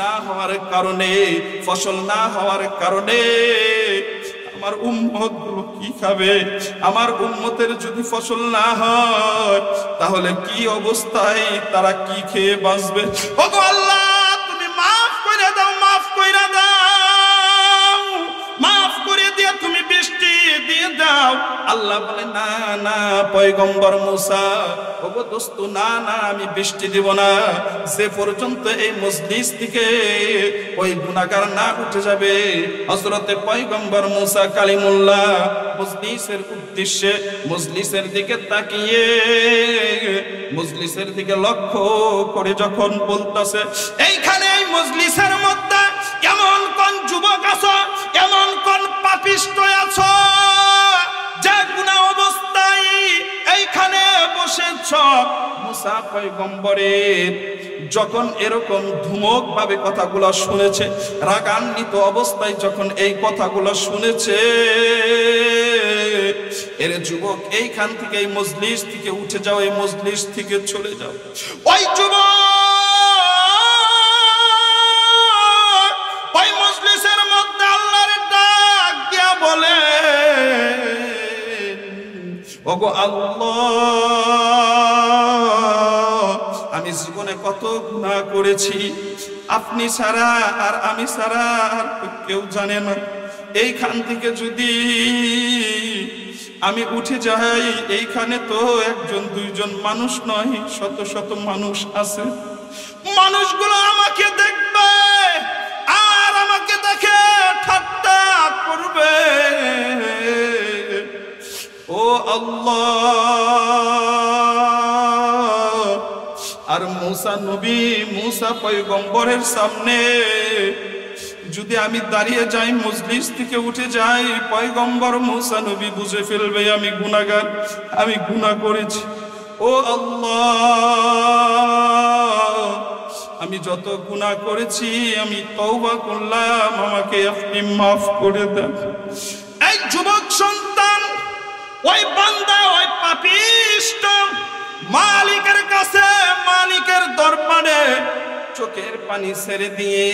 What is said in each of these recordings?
না হওয়ার কারণে, ফসল না হওয়ার কারণে আমার উম্মত গুলো কি খাবে? আমার উম্মতের যদি ফসল না হয় তাহলে কি অবস্থায় তারা কি খেয়ে বাঁচবে? ওগো আল্লাহ, তুমি মাফ করে দাও, মাফ করে দাও, মাফ করে দিয়ে তুমি বৃষ্টি দিয়ে দাও। আল্লাহ বলে না না পয়গম্বর মুসা, ওগো দোস্ত, না না আমি বৃষ্টি দিব না যে পর্যন্ত এই মজলিস থেকে ওই গুনাহগার না উঠে যাবে। হযরতে পয়গম্বর মুসা কালিমুল্লাহ মজলিসের উদ্দেশ্যে, মজলিসের দিকে তাকিয়ে, মজলিসের দিকে লক্ষ্য করে যখন বলতাছে, এইখানে এই মজলিসের মধ্যে এমন কোন যুবক আছো, এমন কোন পাপিষ্ট আছো যে গুনাহ অবস্থায় এইখানে বসেছ? মুসা পয়গম্বরের যখন এরকম ধুমক ভাবে কথাগুলো শুনেছে, রাগান্বিত অবস্থায় যখন এই কথাগুলো শুনেছে, এর যুবক এইখান থেকে, এই মজলিস থেকে উঠে যাও, এই মজলিস থেকে চলে যাও। ওই যুবক ওই মজলিসের মধ্যে আল্লাহর ডাক দিয়া বলে, ওগো আল্লাহ, আমি জীবনে কত গুনাহ করেছি, আপনি ছাড়া আর আমি ছাড়া আর কেউ জানে না। এইখান থেকে যদি আমি উঠে যাই, এইখানে তো একজন দুইজন মানুষ নয়, শত শত মানুষ আছে। মানুষগুলো আমাকে দেখবে আর আমাকে দেখে ঠাট্টা করবে। ও আল্লাহ, আর মুসা নবী, মুসা পয়গম্বরের সামনে যদি আমি দাঁড়িয়ে যাই, মজলিস থেকে উঠে যাই, পয়গম্বর মুসা নবী বুঝে ফেলবে আমি গুনাহগার, আমি গুনাহ করেছি। ও আল্লাহ, আমি যত গুনাহ করেছি আমি তওবা করলাম, আমাকে আপনি মাফ করে দেন। এই যুবক সন্তান, ওই বান্দা, ওই পাপিষ্ট মালিকের কাছে, মালিকের দরবারে চোখের পানি ছেড়ে দিয়ে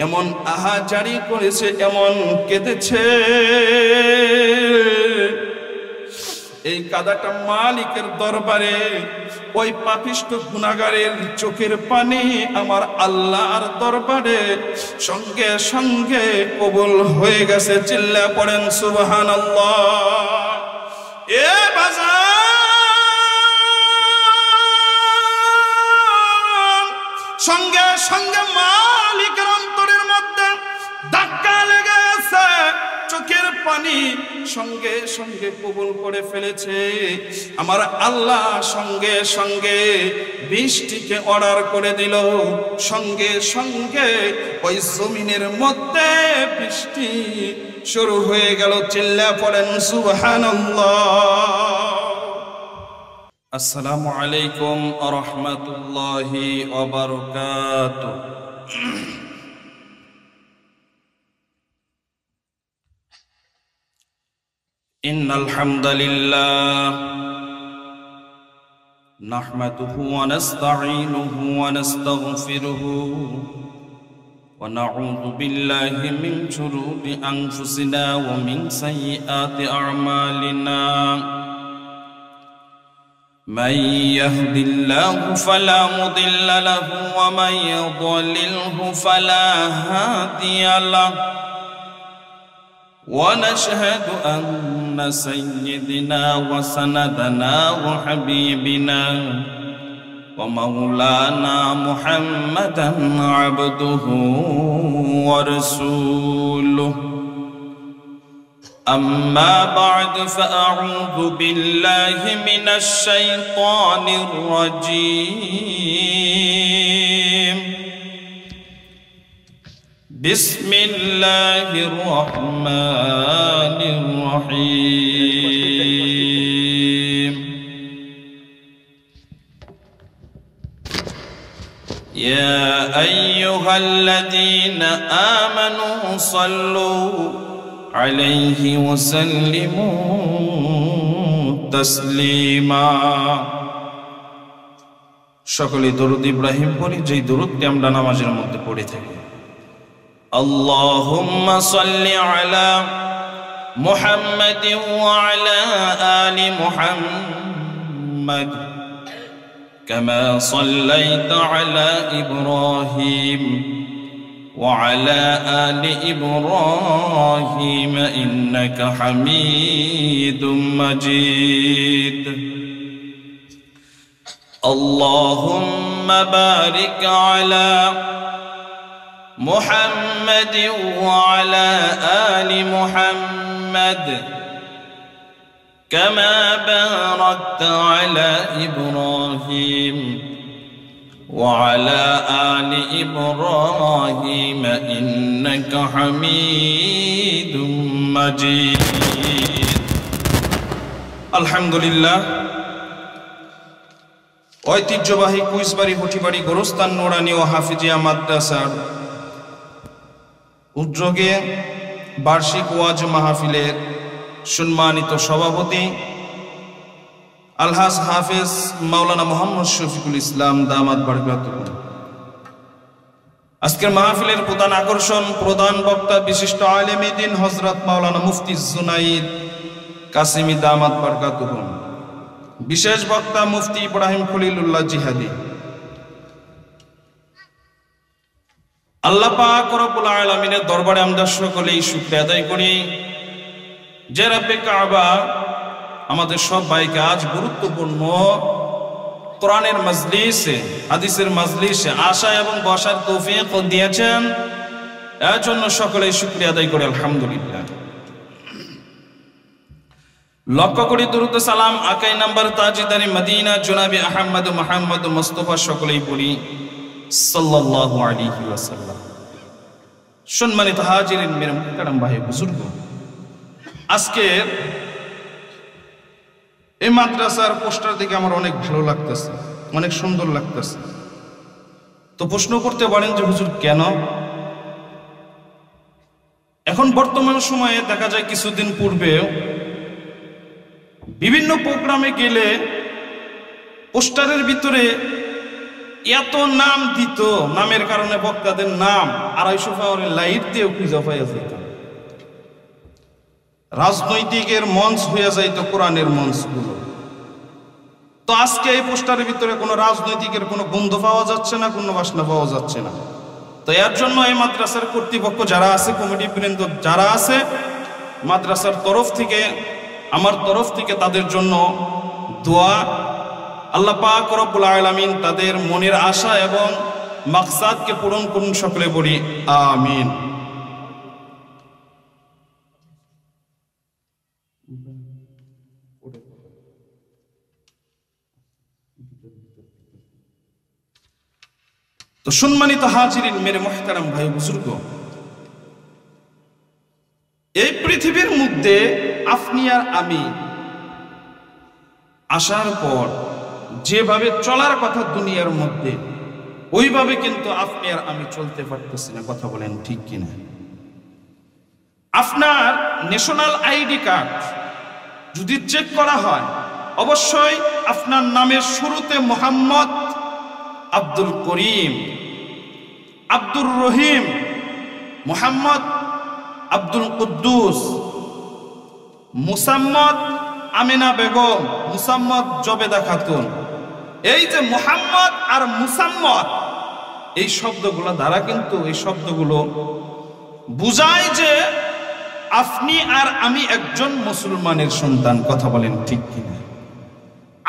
এমন আহাজারি করেছে, এমন কেঁদেছে, এই কাদাটা মালিকের দরবারে ওই পাপিষ্ট গুনাহগারের চোখের পানি আমার আল্লাহর দরবারে সঙ্গে সঙ্গে কবুল হয়ে গেছে। চিল্লা পড়েন সুবহানাল্লাহ। এ বাজার, সঙ্গে সঙ্গে মালিকের অন্তরের মধ্যে ধাক্কা লেগে গেছে, চোখের পানি সঙ্গে সঙ্গে কবুল করে ফেলেছে। আমার আল্লাহ সঙ্গে সঙ্গে বৃষ্টিকে অর্ডার করে দিল, সঙ্গে সঙ্গে ওই জমিনের মধ্যে বৃষ্টি শুরু হয়ে গেল। চিল্লা পড়েন সুবহানাল্লাহ। আসসালামু আলাইকুম ওয়া রাহমাতুল্লাহি ওয়া বারাকাতুহু। ইন্নাল হামদালিল্লাহ নাহমাদুহু ওয়া নাস্তাঈনুহু ওয়া নাস্তাগফিরুহু ওয়া নাউযু বিল্লাহি মিন শুরুরি আনফুসিনা ওয়া মিন সাইয়্যাতি আ'মালিনা। মান ইয়াহদিল্লাহু ফালা মুদিল্লা লাহু ওয়া মান ইউদ্লিলহু ফালা হাদিয়া লাহু। ونشهد أن سيدنا وسندنا وحبيبنا ومولانا محمدا عبده ورسوله. أما بعد فأعوذ بالله من الشيطان الرجيم. بسم الله الرحمن الرحيم. يا أيها الذين آمنوا صلوا عليه وسلموا تسليما. সকলে দরুদ ইব্রাহিম পড়ি, যেই দরুদটি আমরা নামাজের মধ্যে পড়ে থাকি। আল্লাহুম্মা সাল্লি আলা মুহাম্মাদিন ওয়া আলা আলি মুহাম্মাদ কামা সাল্লাইতা আলা ইব্রাহিম ওয়া আলা আলি ইব্রাহিম ইন্নাকা হামিদুম মাজিদ। اللهم بارك على محمد وعلى آل محمد كما باركت على إبراهيم وعلى آل إبراهيم إنك حميد مجيد। الحمد لله। ঐতিহ্যবাহী কুইসবাড়ি হুটিবাড়ি গোরস্তান নোরানি ও হাফিজিয়া মাদ্রাসার উদ্যোগে বার্ষিক ওয়াজ মাহফিলের সম্মানিত সভাপতি আলহাজ হাফেজ মাওলানা মোহাম্মদ শফিকুল ইসলাম দামাত বারকাতুহু, আজকের মাহফিলের প্রধান আকর্ষণ, প্রধান বক্তা বিশিষ্ট আলেমে দ্বীন হযরত মাওলানা মুফতি জুনাইদ কাসিমি দামাত বারকাতুহু, বিশেষ বক্তা মুফতি ইব্রাহিম খলিলুল্লাহ জিহাদি। আল্লাহ পাক রব্বুল আলামিনের দরবারে আমরা সকলেই শুকরিয়া আদায় করি যে রব্বে কাবা আমাদের সব ভাইকে আজ গুরুত্বপূর্ণ কোরআনের মজলিসে, হাদিসের মজলিসে আসা এবং বসার তৌফিক দিয়েছেন। এর জন্য সকলেই শুকরিয়া আদায় করি আলহামদুলিল্লাহ। লক্ষ্য করি দুরূদ সালাম আকাই নাম্বার তাজিদারি মদিনা জনাবি আহমদ মুহাম্মদ মুস্তাফা সকলেই পড়ি সাল্লাল্লাহু আলাইহি ওয়াসাল্লাম। সম্মানিত হাজিরিন, মেরে মুহতারাম ভাই বুজুর্গ, আজকে এই মাদ্রাসার পোস্টার দেখে আমার অনেক ভালো লাগতেছে, অনেক সুন্দর লাগতেছে। তো প্রশ্ন করতে পারেন যে হুজুর কেন? এখন বর্তমান সময়ে দেখা যায় কিছুদিন পূর্বে বিভিন্ন প্রোগ্রামে গেলে পোস্টারের ভিতরে এত নাম দিত, নামের কারণে বক্তাদের নাম 250 পাওয়ারের লাইট দিয়েও খুঁজে পাওয়া যেত। রাজনৈতিকের মঞ্চ হয়ে যাইত কোরআনের মঞ্চগুলো। তো আজকে এই পোস্টারের ভিতরে কোনো রাজনৈতিকের কোনো গন্ধ পাওয়া যাচ্ছে না, কোনো বাসনা পাওয়া যাচ্ছে না। তো এর জন্য এই মাদ্রাসার কর্তৃপক্ষ যারা আছে, কমিটি বৃন্দ যারা আছে, মাদ্রাসার তরফ থেকে, আমার তরফ থেকে তাদের জন্য দোয়া। আল্লাহ পাক রব্বুল আলামিন তাদের মনের আশা এবং মাকসাদকে পূরণ করুন, সকলে বলি আমিন। তো সম্মানিত হাজিরিন, মেরে মুহতারাম ভাই বুজুর্গ, এই পৃথিবীর মধ্যে আপনি আর আমি আসার পর যেভাবে চলার কথা দুনিয়ার মধ্যে, ওইভাবে কিন্তু আপনি আর আমি চলতে পারতেছি না। কথা বলেন ঠিক কিনা? আপনার ন্যাশনাল আইডি কার্ড যদি চেক করা হয়, অবশ্যই আপনার নামের শুরুতে মোহাম্মদ, আব্দুল করিম, আব্দুর রহিম, মোহাম্মদ আব্দুল কুদ্দুস, মুসাম্মদ আমিনা বেগম, মুসাম্মদ জবেদা খাতুন। এই যে মুহাম্মদ আর মুসাম্মদ, এই শব্দগুলো দ্বারা কিন্তু এই শব্দগুলো বুঝায় যে আপনি আর আমি একজন মুসলমানের সন্তান। কথা বলেন ঠিক কিনা?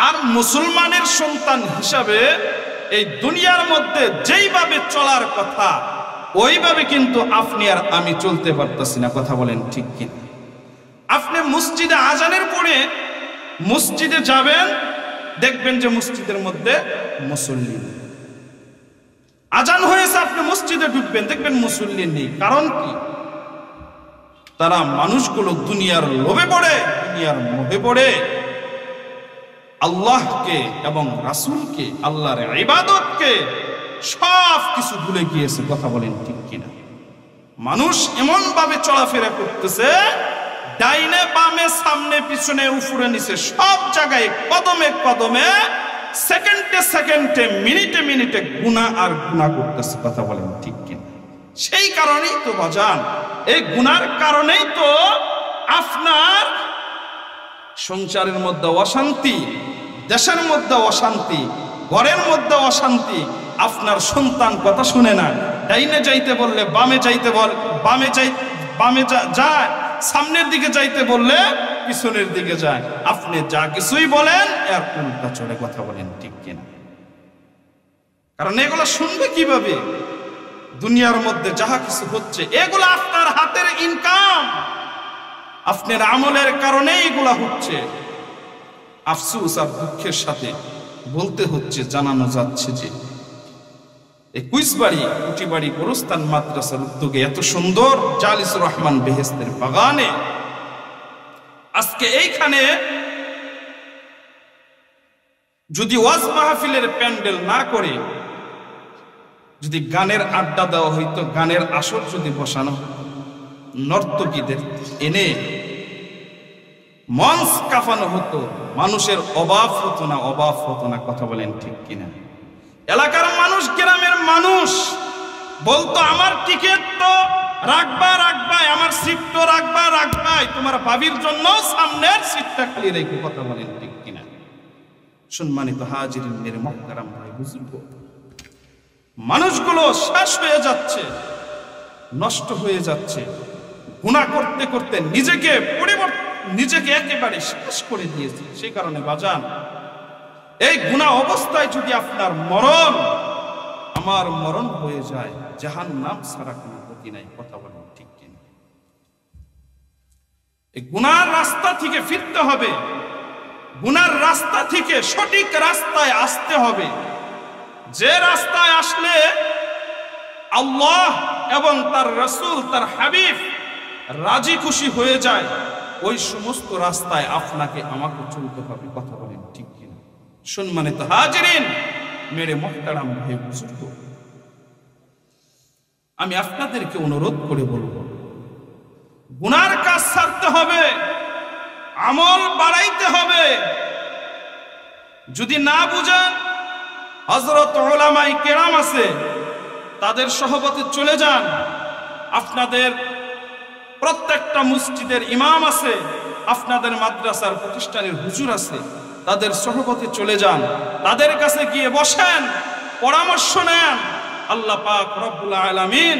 আর মুসলমানের সন্তান হিসাবে এই দুনিয়ার মধ্যে যেইভাবে চলার কথা, ওইভাবে কিন্তু আপনি আর আমি চলতে পারতেছি না। কথা বলেন ঠিক কিনা? আপনি মসজিদে আজানের পরে মসজিদে যাবেন, দেখবেন যে মসজিদের মধ্যে মুসল্লি নেই। আজান হয়েছে, আপনি মসজিদে ঢুকবেন, দেখবেন মুসল্লি নেই। কারণ কি? তারা মানুষগুলো দুনিয়ার লোভে পড়ে, দুনিয়ার মোহে পড়ে আল্লাহকে এবং রাসূলকে, আল্লাহর ইবাদতকে সব কিছু ভুলে গিয়েছে। কথা বলেন ঠিক কিনা? মানুষ এমন ভাবে চলাফেরা করতেছে, ডাইনে বামে সামনে পিছনে উপরে নিচে সব জায়গায় কদমে কদমে সেকেন্ডে সেকেন্ডে মিনিটে মিনিটে গুনাহ আর গুনাহ করতেছে। কথা বলেন ঠিক কিনা? সেই কারণেই তো বাজান, এই গুনার কারণেই তো আপনার সংসারের মধ্যে অশান্তি, দেশের মধ্যে অশান্তি, ঘরের মধ্যে অশান্তি। আপনার সন্তান কথা শুনে না, ডাইনে যাইতে বললে বামে যাইতে বামে যায়, সামনের দিকে যাইতে বললে পিছনের দিকে যায়। আপনি যা কিছুই বলেন এর উল্টা চলে। কথা বলেন ঠিক কিনা? কারণ এগুলো শুনবে কিভাবে? দুনিয়ার মধ্যে যাহা কিছু হচ্ছে এগুলো আপনার হাতের ইনকাম, আপনার আমলের কারণে এগুলা হচ্ছে। আফসোস আর দুঃখের সাথে বলতে হচ্ছে, জানানো যাচ্ছে যে এই কুইসবাড়ি কুটিবাড়ি গোরস্থান মাদ্রাসার উদ্যোগে এত সুন্দর জালিসুর রহমান বেহেশতের বাগানে আজকে এইখানে যদি ওয়াজ মাহফিলের প্যান্ডেল না করে যদি গানের আড্ডা দেওয়া হইতো, গানের আসর যদি বসানো, নর্তকীদের এনে মঞ্চ কাঁপানো হতো, মানুষের অভাব হতো না, অভাব হতো না। কথা বলেন ঠিক কিনা? এলাকার মানুষ, গ্রামের মানুষ বলতো আমার টিকিট তো রাখবা, আমার সিট তো রাখবা, তোমার ভাবির জন্য সামনের সিটটা খালি রেখে। কথা বলেন ঠিক কিনা? সম্মানিত হাজিরিন, মেরে মুহতারাম ভাই বুজুর্গ, মানুষগুলো শেষ হয়ে যাচ্ছে, নষ্ট হয়ে যাচ্ছে, গুনাহ করতে করতে নিজেকে একেবারে শেষ করে দিয়েছে। সেই কারণে বাজান, এই গুনাহ অবস্থায় যদি আপনার মরণ আমার মরণ হয়ে যায়, জাহান্নাম ছাড়া কোনো গতি নাই। কথা বলেন ঠিক কিনা? এই গুনার রাস্তা থেকে ফিরতে হবে, গুনার রাস্তা থেকে সঠিক রাস্তায় আসতে হবে। যে রাস্তায় আসলে আল্লাহ এবং তার রাসূল, তার হাবিব রাজি খুশি হয়ে যায়, ওই সমস্ত রাস্তায় আপনাকে আমাকে চলতে হবে। কথা বলেন ঠিক কিনা? সম্মানিত হাজিরিন, মেরে মুহতারাম ভাই বুজুর্গ, আমি আপনাদেরকে অনুরোধ করে বলবো, গুনার কাজ ছাড়তে হবে, আমল বাড়াইতে হবে। যদি না বুঝেন, হযরত উলামায়ে কেরাম আছে, তাদের সহবতে চলে যান। আপনাদের প্রত্যেকটা মসজিদের ইমাম আছে, আপনাদের মাদ্রাসার প্রতিষ্ঠানের হুজুর আছে, তাদের সহবতে চলে যান, তাদের কাছে গিয়ে বসেন, পরামর্শ নেন। আল্লাহ পাক রব্বুল আলামিন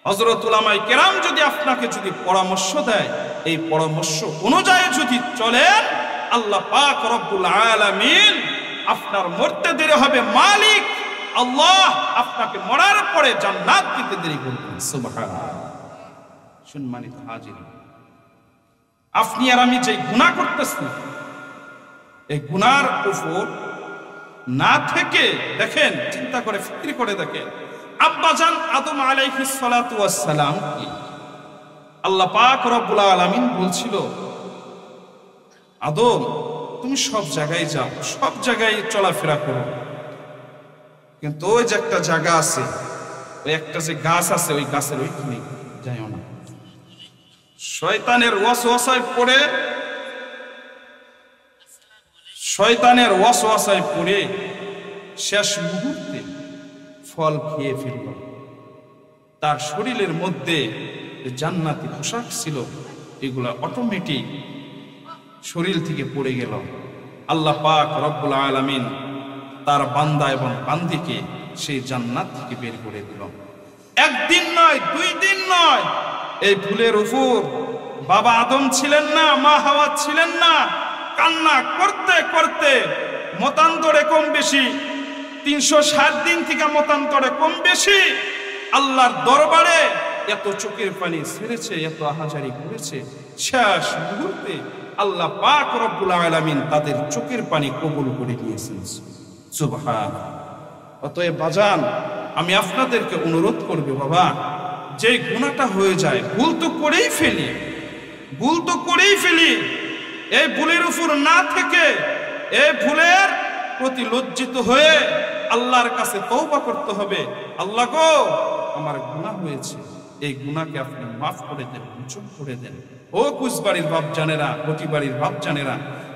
হযরত উলামায়ে কেরাম যদি আপনাকে যদি পরামর্শ দেয়, এই পরামর্শ অনুযায়ী যদি চলেন, আল্লাহ পাক রব্বুল আলামিন আপনার মরতে দেরি হবে, মালিক আল্লাহ আপনাকে মরার পরে জান্নাত দিতে দেরি করবেন। সুবহানাল্লাহ। সম্মানিত হাজিরিন, আপনি আর আমি যে গুনাহ করতেছি, এই গুনার উপর না থেকে দেখেন, চিন্তা করে ফিক্র করে দেখেন, আব্বাজান আদম আলাইহিস সালাতু ওয়াস সালাম কি আল্লাহ পাক রব্বুল আলামিন বলছিল, আদম তুমি সব জায়গায় যাও, সব জায়গায় চলাফেরা করো, কিন্তু ওই যে একটা জায়গা আছে, ওই একটা যে গাছ আছে, ওই গাছের ওইখানে যাইও না। শয়তানের ওয়াসওয়াসায় পড়ে শেষ মুহূর্তে ফল খেয়ে ফেলল। তার শরীরের মধ্যে জান্নাতি পোশাক ছিল, এগুলা অটোমেটিক শরীর থেকে পড়ে গেল। আল্লাহ পাক রব্বুল আলামিন তার বান্দা এবং বান্দিকে সেই জান্নাত থেকে বের করে দিল। একদিন নয়, 2 দিন নয়, এই ফুলের উপর বাবা আদম ছিলেন না, মা হাওয়া ছিলেন না, কান্না করতে করতে মতান্তরে কম বেশি 360 দিন থেকে মতান্তরে কম বেশি আল্লাহর দরবারে এত চোখের পানি ছেড়েছে, এত আহাজারি করেছে, শেষ মুহূর্তে আল্লাহ পাক রব্বুল আলামিন তাদের চোখের পানি কবুল করে নিয়েছেন। সুবহানাল্লাহ। অতএব বাজান, আমি আপনাদেরকে অনুরোধ করব, বাবা যে গুনাহটা হয়ে যায়, ভুল তো করেই ফেলি, এই ভুলের উপর না থেকে এই ভুলের প্রতি লজ্জিত হয়ে আল্লাহর কাছে তওবা করতে হবে। আল্লাহ গো, আমার গুনাহ হয়েছে, এই গুনাহকে আপনি মাফ করে দেন, মোচন করে দেন। ও কুচবাড়ির বাপ জানেরা, গটিবাড়ির বাপ জানেরা,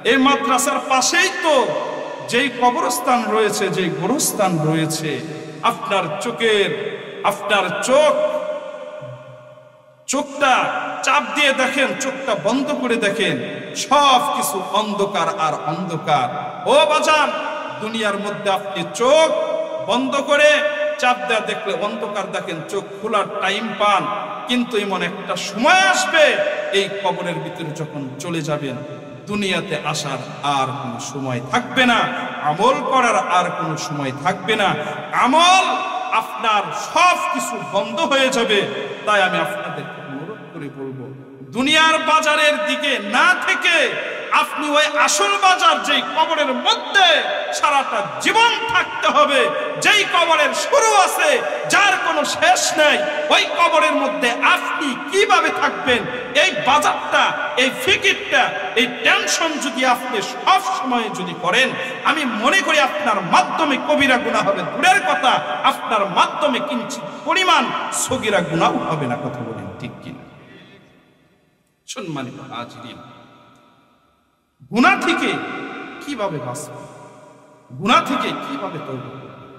এই মাদ্রাসার পাশেই তো যেই কবরস্থান রয়েছে, যেই গোরস্থান রয়েছে, আপনার চোখটা চাপ দিয়ে দেখেন, চোখটা বন্ধ করে দেখেন, সব কিছু অন্ধকার আর অন্ধকার। ও বাজান, দুনিয়ার মধ্যে আপনি চোখ বন্ধ করে চাপ দেয়া দেখলে অন্ধকার দেখেন, চোখ খোলার টাইম পান, কিন্তু এমন একটা সময় আসবে এই কবরের ভিতরে যখন চলে যাবেন, দুনিয়াতে আসার আর কোনো সময় থাকবে না, আমল করার আর কোনো সময় থাকবে না, আমল আপনার সব কিছু বন্ধ হয়ে যাবে। তাই আমি আপনাদেরকে অনুরোধ করে বলবো, দুনিয়ার বাজারের দিকে না থেকে আপনি ওই আসল বাজার, যেই কবরের মধ্যে সারাটা জীবন থাকতে হবে, যেই কবরের শুরু আছে, যার কোনো শেষ নেই, ওই কবরের মধ্যে আপনি কিভাবে থাকবেন, এই বাজারটা, এই ফিকিরটা, এই টেনশন যদি আপনি সব সময় যদি করেন, আমি মনে করি আপনার মাধ্যমে কবিরা গুনাহ হবে দূরের কথা, আপনার মাধ্যমে কিঞ্চিত পরিমাণ সগীরা গুনাহ হবে না। কথা বলেন ঠিক কিনা? সম্মানিত হাজিরিন, গুনাহ থেকে কিভাবে বাঁচবেন, গুনাহ থেকে কিভাবে তওবা করবেন,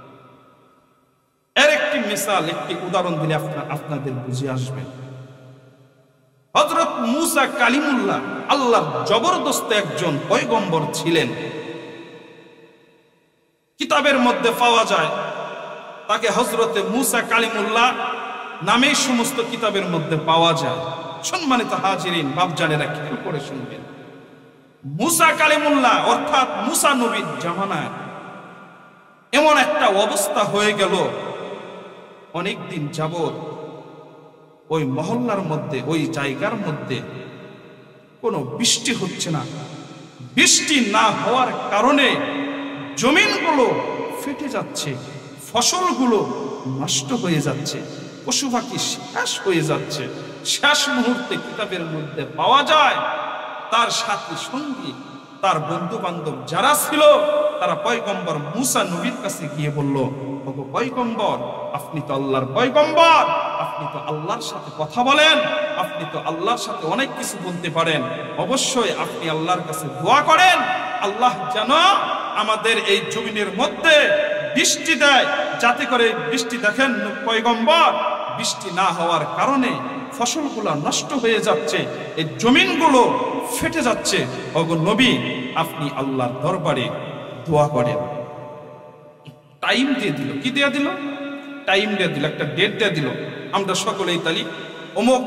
এর একটি মিসাল, একটি উদাহরণ দিলে আপনাদের বুঝে আসবে। হযরত মুসা কালিমুল্লাহ আল্লাহর জবরদস্ত একজন পয়গম্বর ছিলেন। কিতাবের মধ্যে পাওয়া যায় তাকে হযরতে মুসা কালিমুল্লাহ নামেই সমস্ত কিতাবের মধ্যে পাওয়া যায়। সম্মানিত হাজিরিন, বাপজানেরা খেয়াল করে শুনবেন, মুসা কালিমুল্লাহ অর্থাৎ মুসা নবীর জামানায় এমন একটা অবস্থা হয়ে গেল, অনেকদিন যাবত ওই মহল্লার মধ্যে, ওই জায়গার মধ্যে কোনো বৃষ্টি হচ্ছে না। বৃষ্টি না হওয়ার কারণে জমিনগুলো ফেটে যাচ্ছে, ফসলগুলো নষ্ট হয়ে যাচ্ছে, পশু পাখি শেষ হয়ে যাচ্ছে। শেষ মুহূর্তে কিতাবের মধ্যে পাওয়া যায় তার সাথী সঙ্গী, তার বন্ধু বান্ধব যারা ছিল, তারা পয়গম্বর মুসা নবীর কাছে গিয়ে বলল, ওগো পয়গম্বর, আপনি তো আল্লাহর পয়গম্বর, আপনি তো আল্লাহর সাথে কথা বলেন, আপনি তো আল্লাহর সাথে অনেক কিছু বলতে পারেন, অবশ্যই আপনি আল্লাহর কাছে দোয়া করেন, আল্লাহ যেন আমাদের এই জমিনের মধ্যে বৃষ্টি দেয়, যাতে করে বৃষ্টি, দেখেন পয়গম্বর, বৃষ্টি না হওয়ার কারণে ফসলগুলো নষ্ট হয়ে যাচ্ছে, এই জমিনগুলো ফেটে যাচ্ছে। ওগো নবী, আপনি আল্লাহর দরবারে দোয়া করেন। টাইম দিয়ে দিল, কি দিয়ে দিল? টাইম দিয়ে দিল, একটা ডেট দিয়ে দিল, আমরা সকলেই তালি অমুক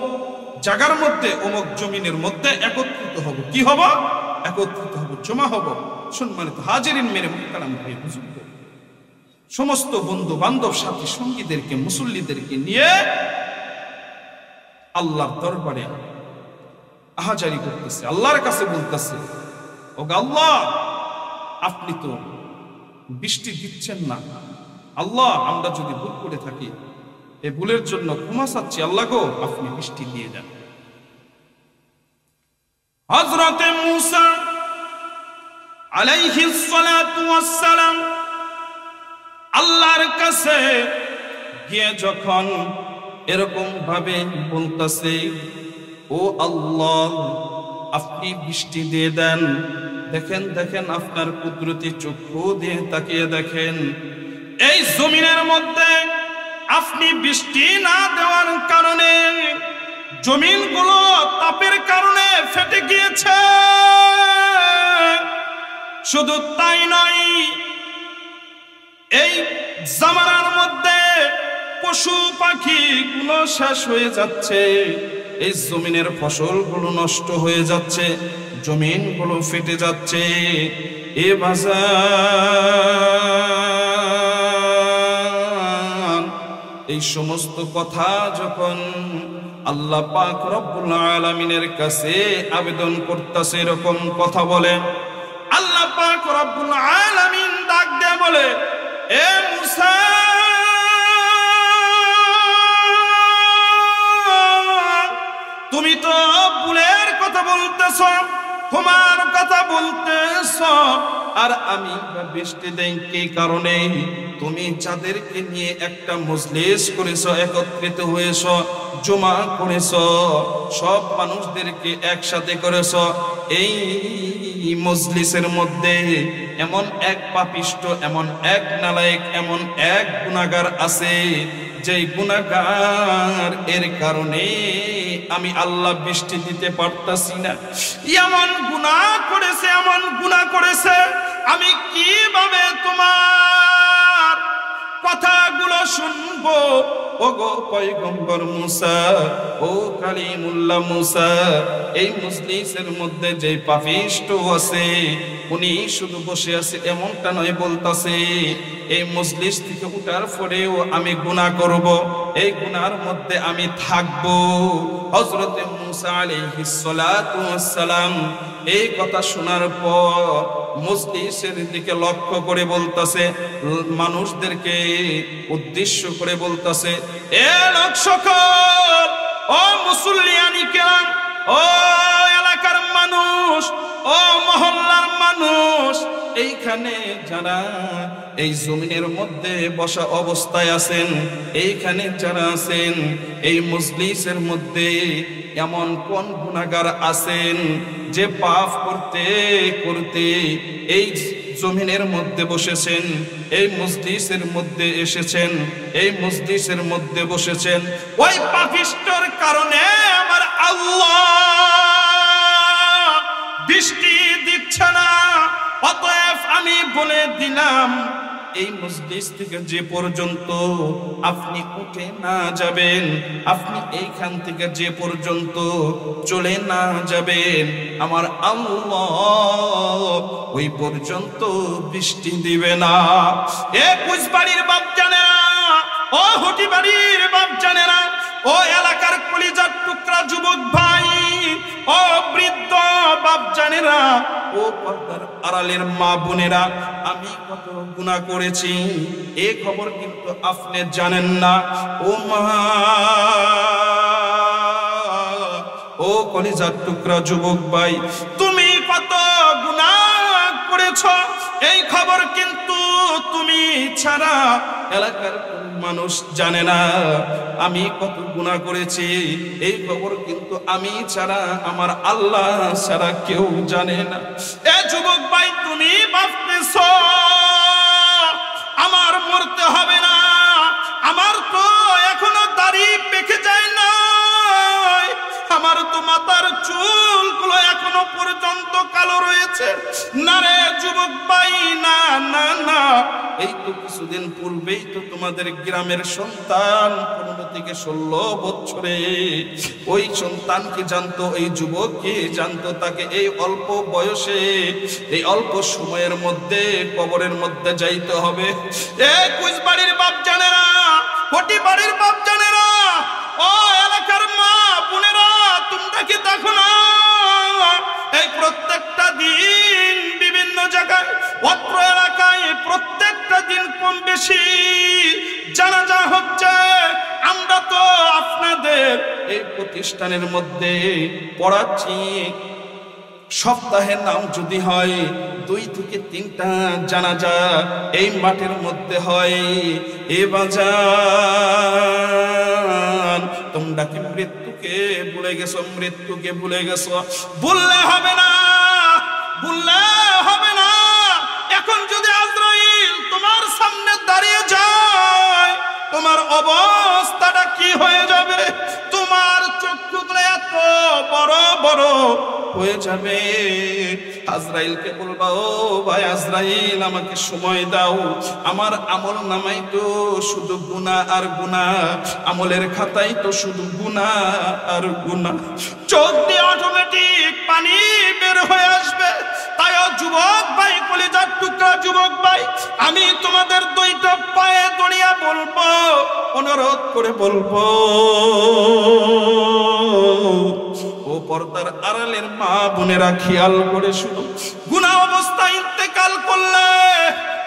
জায়গার মধ্যে, অমুক জমিনের মধ্যে একত্রিত হব। কি হব? একত্রিত হব, জমা হব। সম্মানিত হাজিরিন, মেরে মুহতারাম ভাই বুজুর্গ, সমস্ত বন্ধু বান্ধব সাথী সঙ্গীদেরকে, মুসল্লিদেরকে নিয়ে আল্লাহর দরবারে আহাজারি করতেছে, আল্লাহর কাছে বলতেছে, ওগো আল্লাহ, আপনি তো বৃষ্টি দিচ্ছেন না, আল্লাহ আমরা যদি ভুল করে থাকি, এই ভুলের জন্য ক্ষমা চাচ্ছি, আল্লাহ গো আপনি বৃষ্টি দিয়ে দেন। হযরতে মুসা আলাইহিস সালাতু ওয়াস সালাম আল্লাহর কাছে গিয়ে যখন এরকম ভাবে বলতেছে, ও আল্লাহ আপনি বৃষ্টি দিয়ে দেন, দেখেন দেখেন আপনার কুদরতি চক্ষু দিয়ে তাকিয়ে দেখেন, এই জমিনের মধ্যে আপনি বৃষ্টি না দেওয়ার কারণে জমিনগুলো তাপের কারণে ফেটে গিয়েছে। শুধু তাই নয়, এই জামানার মধ্যে পশু পাখি গুলো শেষ হয়ে যাচ্ছে, এই জমিনের ফসলগুলো নষ্ট হয়ে যাচ্ছে, জমিনগুলো ফেটে যাচ্ছে। এ বাজার, এই সমস্ত কথা যখন আল্লাহ পাক রব্বুল আলামিনের কাছে আবেদন করতেছে, এরকম কথা বলে, আল্লাহ পাক রব্বুল আলামিন ডাক দিয়ে বলে, এ মুসা, তুমি তো ভুলের কথা বলতেছ, তোমার কথা বলতেছ, আর আমি বৃষ্টি দেই কি কারণে? তুমি যাদেরকে নিয়ে একটা মজলিস করেছো, একত্রিত হয়েছো, জমা করেছো, সব মানুষদেরকে একসাথে করেছো, এই মজলিসের মধ্যে এমন এক পাপিষ্ট, এমন এক নালায়েক, এমন এক গুনাহগার আছে, যেই গুনাহগার এর কারণে আমি আল্লাহ বৃষ্টি দিতে পারতাছি না। এমন গুনাহ করেছে, এমন গুনাহ করেছে, আমি কিভাবে তোমার কথাগুলো শুনবো? ওগো পয়গম্বর মুসা, ও কালিমুল্লাহ মুসা, এই মজলিসের মধ্যে যে পাপিষ্ট আছে উনি শুধু বসে আছে এমনটা নয়, বলতাছে এই মজলিস থেকে উঠার পরেও আমি গুনাহ করব, এই গুনার মধ্যে আমি থাকব। হযরত মুসা আলাইহিস সালাতু ওয়াস সালাম এই কথা শোনার পর মজলিসের দিকে লক্ষ্য করে বলতাছে, মানুষদেরকে উদ্দেশ্য করে বলতাছে, এ লোক সকল, ও মুসল্লিয়ানি কেরাম, ও এলাকার মানুষ, ও মহল্লার মানুষ, এইখানে যারা এই জমিনের মধ্যে বসা অবস্থায় আছেন, এইখানে যারা আছেন, এই মজলিসের মধ্যে এমন কোন গুনাহগার আছেন যে পাপ করতে করতে এই জমিনের মধ্যে বসেছেন, এই মজলিসের মধ্যে এসেছেন, এই মজলিসের মধ্যে বসেছেন, ওই পাপিষ্টর কারণে আমার আল্লাহ বৃষ্টি দিচ্ছে না। অতএব আমি বলে দিলাম, এই মজলিস থেকে যে পর্যন্ত আপনি উঠে না যাবেন, আপনি এইখান থেকে যে পর্যন্ত চলে না যাবেন, আমার আল্লাহ ওই পর্যন্ত বৃষ্টি দিবে না। এ কুচবাড়ির বাপ জানেরা, ও হটিবাড়ির বাপ জানেরা, ও এলাকার কলিজার টুকরা যুবক ভাই, ও বৃদ্ধ বাপ জানেরা, ও পর্দার আড়ালের মা বোনেরা, আমি কত গুনাহ করেছি এই খবর কিন্তু আপনি জানেন না। ও মা, ও কলিজার টুকরা যুবক ভাই, তুমি কত গুনাহ করেছো এই খবর কিন্তু তুমি ছাড়া এলাকার মানুষ জানে না। আমি কত গুনাহ করেছি এই খবর কিন্তু আমি ছাড়া, আমার আল্লাহ ছাড়া কেউ জানে না। এ যুবক ভাই, তুমি ভাবতেছো আমার মরতে হবে না, আমার তো এখনো দাড়ি পেকে যায় না, আমার তো মাথার চুলগুলো এখনো পর্যন্ত কালো রয়েছে। না রে যুবক ভাই, না না না, এই তো কিছুদিন পূর্বেই তো তোমাদের গ্রামের সন্তান 15 থেকে 16 বছরে, ওই সন্তান কি জানতো, এই যুবক কি জানতো তাকে এই অল্প বয়সে, এই অল্প সময়ের মধ্যে কবরের মধ্যে যাইতে হবে। এই কুচবাড়ির বাপ জানেরা, হটিবাড়ির বাপ জানেরা, ও এলাকার মা বোনেরা, তোমরা কি দেখো না এই প্রত্যেকটা দিন বিভিন্ন জায়গায়, অত্র এলাকায় প্রত্যেকটা দিন কম বেশি জানাজা হচ্ছে। আমরা তো আপনাদের এই প্রতিষ্ঠানের মধ্যে পড়াচ্ছি, সপ্তাহের নাম যদি হয় 2 থেকে 3টা জানাজা এই মাঠের মধ্যে হয়। এ বাজার, তোমরা কি মৃত্যুকে ভুলে গেছো? মৃত্যুকে ভুলে গেছো? বললে হবে না, বললে হবে না। এখন যদি আজরাইল তোমার সামনে দাঁড়িয়ে যায়, তোমার অবস্থাটা কি হয়ে যাবে? তোমার চক্ষুগুলো এত বড় বড় হয়ে যাবে। আজরাইলকে বলবা, ও ভাই আজরাইল, আমাকে সময় দাও, আমার আমল নামাই তো শুধু গুনাহ আর গুনাহ, আমলের খাতাই তো শুধু গুনাহ আর গুনাহ। চোখ দিয়ে অটোমেটিক পানি বের হয়ে আসবে। তাই যুবক ভাই, কলিজার টুকরা যুবক ভাই, আমি তোমাদের 2টা পায়ে দড়িয়া বলবো, অনুরোধ করে বলবো, ও পর্দার আড়ালের মা বোনেরা, খেয়াল করে শুনো, গুনাহ অবস্থায় ইন্তেকাল করলে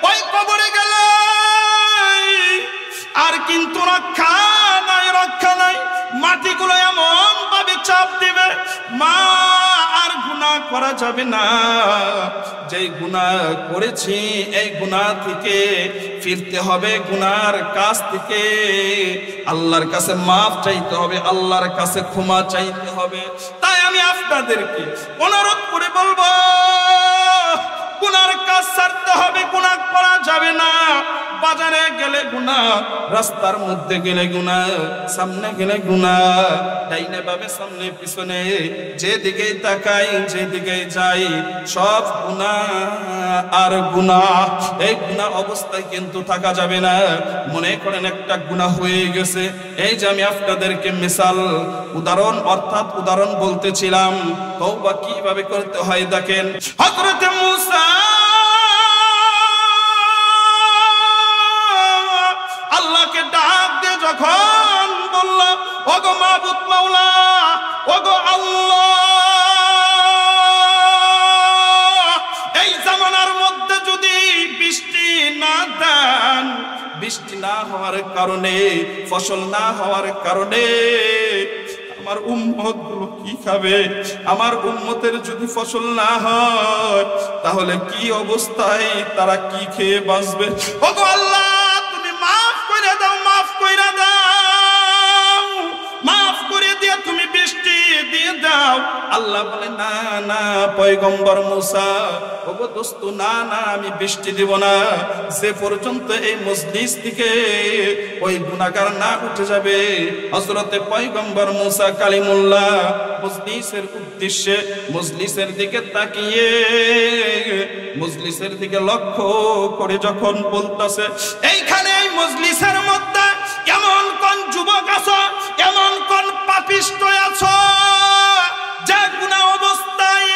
ওই কবরে গেলে আর কিন্তু রক্ষা নাই, রক্ষা নাই। মাটিগুলো এমন ভাবে চাপ দিবে, মা আর গুনাহ করা যাবে না। যেই গুনাহ করেছি এই গুনাহ থেকে ফিরতে হবে, গুনার কাজ থেকে আল্লাহর কাছে মাফ চাইতে হবে, আল্লাহর কাছে ক্ষমা চাইতে হবে। তাই আমি আপনাদেরকে অনুরোধ করে বলবো, গুনার কাজ ছাড়তে হবে, গুনাহ করা যাবে না। বাজারে গেলে গুনাহ, রাস্তার মধ্যে গেলে গুনাহ, সামনে গেলে গুনাহ, ডাইনে বামে সামনে পিছনে যেদিকেই তাকাই যেদিকেই যাই সব গুনাহ আর গুনাহ। এই গুনাহ অবস্থায় কিন্তু থাকা যাবে না। মনে করেন একটা গুনাহ হয়ে গেছে, এই যে আমি আপনাদেরকে মিসাল উদাহরণ অর্থাৎ উদাহরণ বলতেছিলাম, তওবা কিভাবে করতে হয় দেখেন। হযরত মুসা আল্লাহকে ডাক দিয়ে যখন বলল, ওগো মাবুদ মাওলা, ওগো আল্লাহ, এই জামানার মধ্যে যদি বৃষ্টি না দেন, বৃষ্টি না হওয়ার কারণে, ফসল না হওয়ার কারণে আমার উম্মত গুলো কি খাবে? আমার উম্মতের যদি ফসল না হয় তাহলে কি অবস্থায় তারা কি খেয়ে বাঁচবে? ওগো আল্লাহ, মাফ করে দাও, মাফ করে দিয়ে তুমি বৃষ্টি দিয়ে দাও। আল্লাহ বলে, না না পয়গম্বর মুসা, ওগো দোস্ত, না না আমি বৃষ্টি দিব না যে পর্যন্ত এই মজলিস থেকে ওই গুনাহগার না উঠে যাবে। হযরতে পয়গম্বর মুসা কালিমুল্লাহ মজলিসের উদ্দেশ্যে, মজলিসের দিকে তাকিয়ে, মজলিসের দিকে লক্ষ্য করে যখন বলতেছে, এইখানে এই মজলিসের মধ্যে এমন কোন যুবক আছো, এমন কোন পাপিষ্ট আছো যে গুনাহ অবস্থায়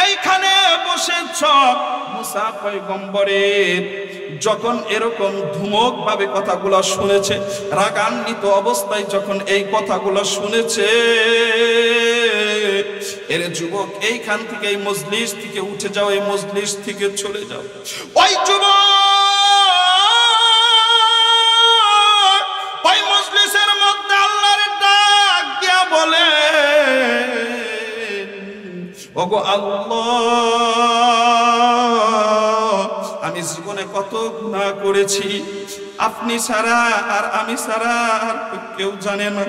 এইখানে বসেছ? মুসা পয়গম্বরের যখন এরকম ধুমক ভাবে কথাগুলো শুনেছে, রাগান্বিত অবস্থায় যখন এই কথাগুলো শুনেছে, এর যুবক এইখান থেকে এই মজলিস থেকে উঠে যাও, এই মজলিস থেকে চলে যাও। ওই যুবক ওই মজলিসের মধ্যে আল্লাহর ডাক দিয়া বলে, ওগো আল্লাহ, আমি জীবনে কত গুনাহ করেছি, আপনি ছাড়া আর আমি ছাড়া আর কেউ জানে না।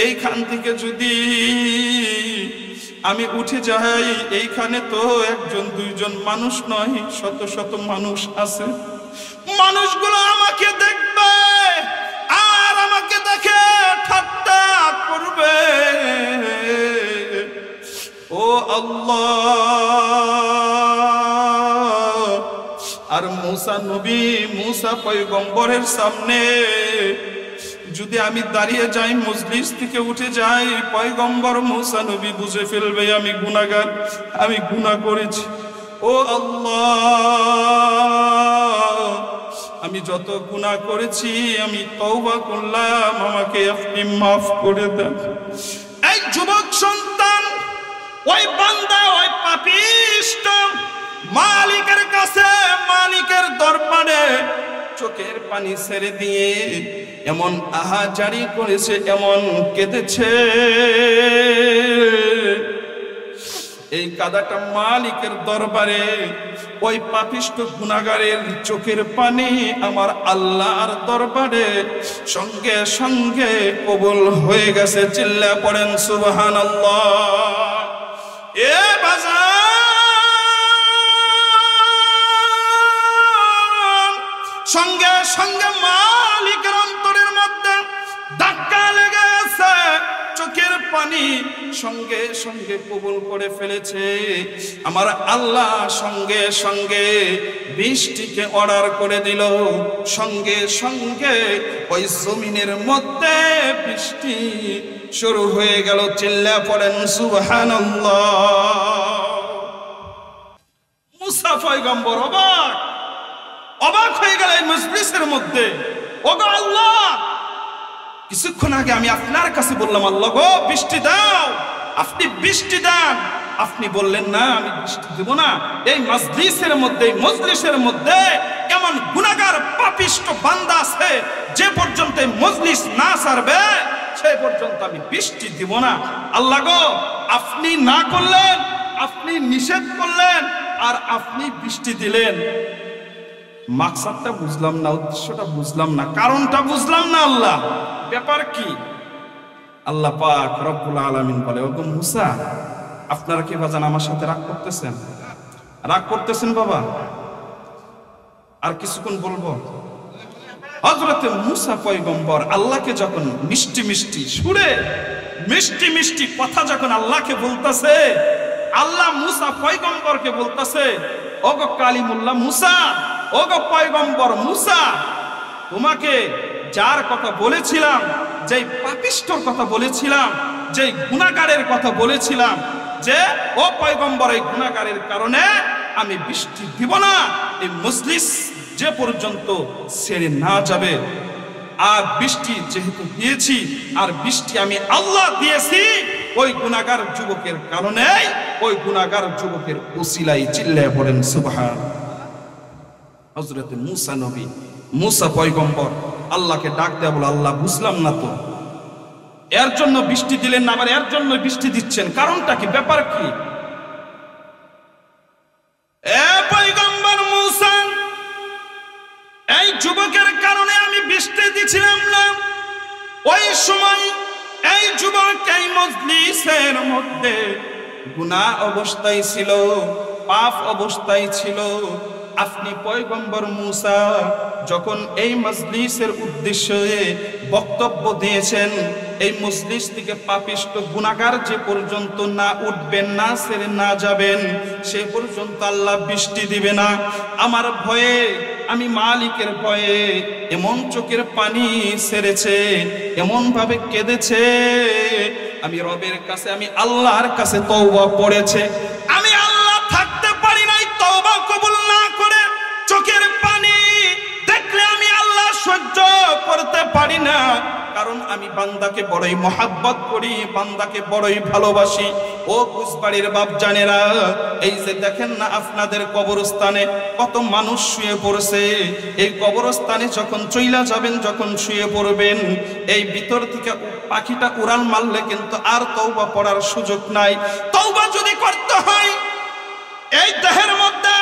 এইখান থেকে যদি আমি উঠে যাই, এইখানে তো একজন দুইজন মানুষ নয়, শত শত মানুষ আছে। মানুষগুলো আমাকে দেখবে আর আমাকে দেখে ঠাট্টা করবে। ও আল্লাহ, আর মুসা নবী, মুসা পয়গম্বরের সামনে যদি আমি দাঁড়িয়ে যাই, মজলিস থেকে উঠে যাই, পয়গম্বর মুসা নবী বুঝে ফেলবে আমি গুনাহগার, আমি গুনাহ করেছি। ও আল্লাহ, আমি যত গুনাহ করেছি আমি তওবা করলাম, আমাকে আপনি মাফ করে দেন। এই যুবক সন্তান, ওই বান্দা, ওই পাপিষ্ট মালিকের কাছে, মালিকের দরবারে চোখের পানি ছেড়ে দিয়ে এমন আহাজারি করেছে, এমন কেঁদেছে, এই কাদাটা মালিকের দরবারে ওই পাপিষ্ট গুনাহগারের চোখের পানি আমার আল্লাহর দরবারে সঙ্গে সঙ্গে কবুল হয়ে গেছে। চিল্লা পড়েন সুবহানাল্লাহ। এ বাজার, সঙ্গে সঙ্গে মালিকের অন্তরের মধ্যে ধাক্কা লেগে গেছে, চোখের পানি সঙ্গে সঙ্গে কবুল করে ফেলেছে। আমার আল্লাহ সঙ্গে সঙ্গে বৃষ্টিকে অর্ডার করে দিল, সঙ্গে সঙ্গে ওই জমিনের মধ্যে বৃষ্টি শুরু হয়ে গেল। চিল্লা পড়েন সুবহানাল্লাহ। মুসা পয়গম্বর অবাক হয়ে গেল এই মজলিসের মধ্যে। ওগো আল্লাহ, কিছুক্ষণ আগে আমি আপনার কাছে বললাম, আল্লাহ গো বৃষ্টি দাও, আপনি বৃষ্টি দেন। আপনি বললেন না আমি বৃষ্টি দেব না। এই মজলিসের মধ্যে, মজলিসের মধ্যে এমন গুনাহগার পাপিষ্ট বান্দা আছে, যে পর্যন্ত মজলিস না ছাড়বে সে পর্যন্ত আমি বৃষ্টি দিব না। আল্লাহ গো, আপনি না করলেন আপনি নিষেধ করলেন আর আপনি বৃষ্টি দিলেন। মাকসাদটা বুঝলাম না, উদ্দেশ্যটা বুঝলাম না, কারণটা বুঝলাম না। আল্লাহ ব্যাপার কি? আল্লাহ পাক রব্বুল আলামিন বলে, ওগো মুসা, আপনারা কি বাজান আমার সাথে রাগ করতেছেন? রাগ করতেছেন বাবা? আর কিছুক্ষণ বলবো। হযরতে মুসা পয়গম্বর আল্লাহকে যখন মিষ্টি মিষ্টি সুরে মিষ্টি মিষ্টি কথা যখন আল্লাহকে বলতেছে, আল্লাহ মুসা পয়গম্বরকে বলতেছে, ওগো কালিমুল্লাহ মুসা, ওগো পয়গম্বর মুসা, তোমাকে যার কথা বলেছিলাম, যেই পাপিষ্ঠর কথা বলেছিলাম, যেই গুনাহগারের কথা বলেছিলাম, যে ও পয়গম্বর এই গুনাহগারের কারণে আমি বৃষ্টি দিব না, এই মজলিস যে পর্যন্ত ছেড়ে না যাবে। আর বৃষ্টি যেহেতু দিয়েছি, আর বৃষ্টি আমি আল্লাহ দিয়েছি ওই গুনাহগার যুবকের কারণে, ওই গুনাহগার যুবকের ওসিলায় চিল্লায় পড়েন সুবহান। হযরত মুসা নবী, মুসা পয়গম্বর আল্লাহকে ডাক দেয়া বলে, আল্লাহ বুঝলাম না তো, এর জন্য বৃষ্টি দিলেন না, আবার এর জন্য বৃষ্টি দিচ্ছেন, কারণটা কি, ব্যাপার কি? এ পয়গম্বর মুসা, এই যুবকের কারণে আমি বৃষ্টি দিছিলাম না। ওই সময় এই যুবক এই মজলিসের মধ্যে গুনাহ অবস্থায় ছিল, পাপ অবস্থায় ছিল। আপনি পয়গম্বর মুসা যখন এই মজলিসের উদ্দেশ্যে বক্তব্য দিয়েছেন, এই মজলিস থেকে পাপিষ্ট গুনাহগার যে পর্যন্ত না উঠবেন, না ছেড়ে না যাবেন, সে পর্যন্ত আল্লাহ বৃষ্টি দিবে না। আমার ভয়ে, আমি মালিকের ভয়ে এমন চোখের পানি ছেড়েছে, এমন ভাবে কেঁদেছে, আমি রবের কাছে, আমি আল্লাহর কাছে তওবা পড়েছে। আমি আল্লাহ থাকতে পারি নাই তওবা কবুল না করে। চোখের পানি দেখলে আমি আল্লাহ সহ্য করতে পারি না, কারণ আমি বান্দাকে বড়ই মহাব্বত করি, বান্দাকে বড়ই ভালোবাসি। ও কুচবাড়ির বাপ জানেরা, এই যে দেখেন না আপনাদের কবরস্থানে কত মানুষ শুয়ে পড়ছে, এই কবরস্থানে যখন চইলা যাবেন, যখন শুয়ে পড়বেন, এই ভিতর থেকে পাখিটা উড়াল মারলে কিন্তু আর তওবা পড়ার সুযোগ নাই। তওবা যদি করতে হয়, এই দেহের মধ্যে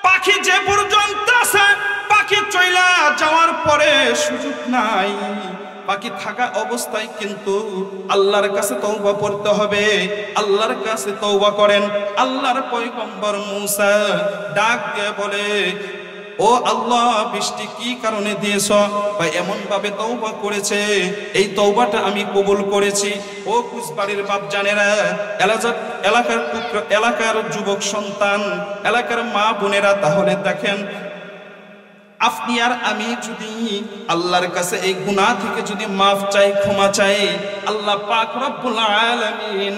পাখি যে পর্যন্ত আছে, পাখি চইলা যাওয়ার পরে সুযোগ নাই। পাখি থাকা অবস্থায় কিন্তু আল্লাহর কাছে তওবা পড়তে হবে, আল্লাহর কাছে তওবা করেন। আল্লাহর পয়গম্বর মুসা ডাক দিয়ে বলে, ও আল্লাহ, বৃষ্টি কি কারণে দিয়েছ? বা এমন ভাবে তওবা করেছে, এই তওবাটা আমি কবুল করেছি। ও কুচবাড়ির বাপ জানেরা, এলাকার যুবক সন্তান, এলাকার মা বোনেরা, তাহলে দেখেন, আপনি আর আমি যদি আল্লাহর কাছে এই গুনাহ থেকে যদি মাফ চাই, ক্ষমা চাই, আল্লাহ পাক রব্বুল আলামিন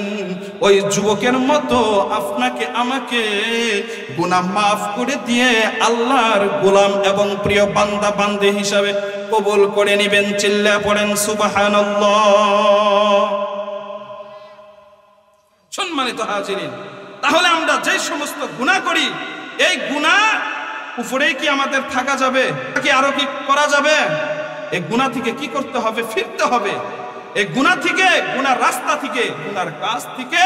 ওই যুবকের মতো আপনাকে আমাকে গুনাহ মাফ করে দিয়ে আল্লাহর গোলাম এবং প্রিয় বান্দা বান্দী হিসাবে কবুল করে নেবেন। চিল্লা পড়েন সুবহানাল্লাহ। সম্মানিত হাজিরিন, তাহলে আমরা যে সমস্ত গুনাহ করি, এই গুনাহ উপরেই কি আমাদের থাকা যাবে, কি আরো কি করা যাবে? এই গুনাহ থেকে কি করতে হবে? ফিরতে হবে। এই গুনাহ থেকে, গুনার রাস্তা থেকে, গুনার কাজ থেকে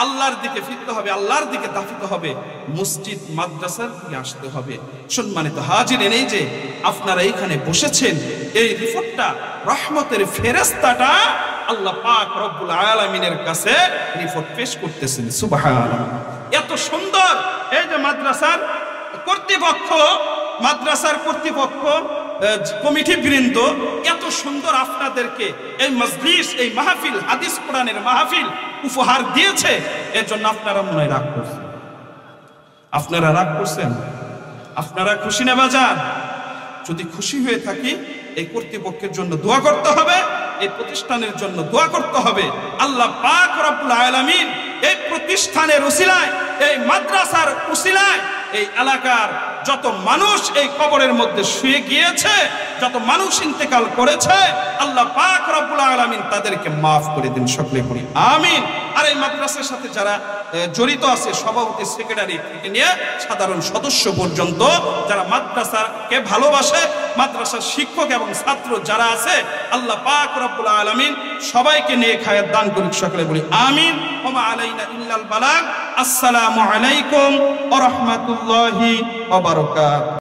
আল্লাহর দিকে ফিরতে হবে, আল্লাহর দিকে তাকিতে হবে, মসজিদ মাদ্রাসার দিকে আসতে হবে। সম্মানিত হাজিরিন, এই যে আপনারা এইখানে বসেছেন, এই রিপোর্টটা রহমতের ফেরেশতাটা আল্লাহ পাক রব্বুল আলামিনের কাছে রিপোর্ট পেশ করতেছেন। সুবহানাল্লাহ। এত সুন্দর এই যে মাদ্রাসার কর্তৃপক্ষ, মাদ্রাসার কর্তৃপক্ষ, কমিটি বৃন্দ এত সুন্দর আপনাদেরকে এই মজলিস, এই মাহফিল, হাদিস কোরআনের মাহফিল উপহার দিয়েছে। এর জন্য আপনারা মনে হয় রাগ করছেন। আপনারা রাগ করছেন? আপনারা খুশি না বাজার? যদি খুশি হয়ে থাকি, এই কর্তৃপক্ষের জন্য দোয়া করতে হবে, এই প্রতিষ্ঠানের জন্য দোয়া করতে হবে। আল্লাহ পাক রব্বুল আলামিন এই প্রতিষ্ঠানের উসিলায়, এই মাদ্রাসার উসিলায় এই এলাকার যত মানুষ এই কবরের মধ্যে শুয়ে গিয়েছে, যত মানুষ ইন্তেকাল করেছে, আল্লাহ পাক রব্বুল আলামিন তাদেরকে মাফ করে দিন, সকলে পড়ি আমিন। আর এই মাদ্রাসার সাথে যারা জড়িত আছে, সভাপতি সেক্রেটারি থেকে নিয়ে সাধারণ সদস্য পর্যন্ত যারা মাদ্রাসাকে ভালোবাসে, মাদ্রাসার শিক্ষক এবং ছাত্র যারা আছে, আল্লাহ পাক রব্বুল আলামিন সবাইকে নিয়ে খায়ের দান করুক, সকলে বলি আমিন। ওয়া মা আলাইনা ইল্লাল বালাগ। আসসালামু আলাইকুম ওয়া রাহমাতুল্লাহি ওয়া বারাকাতুহু।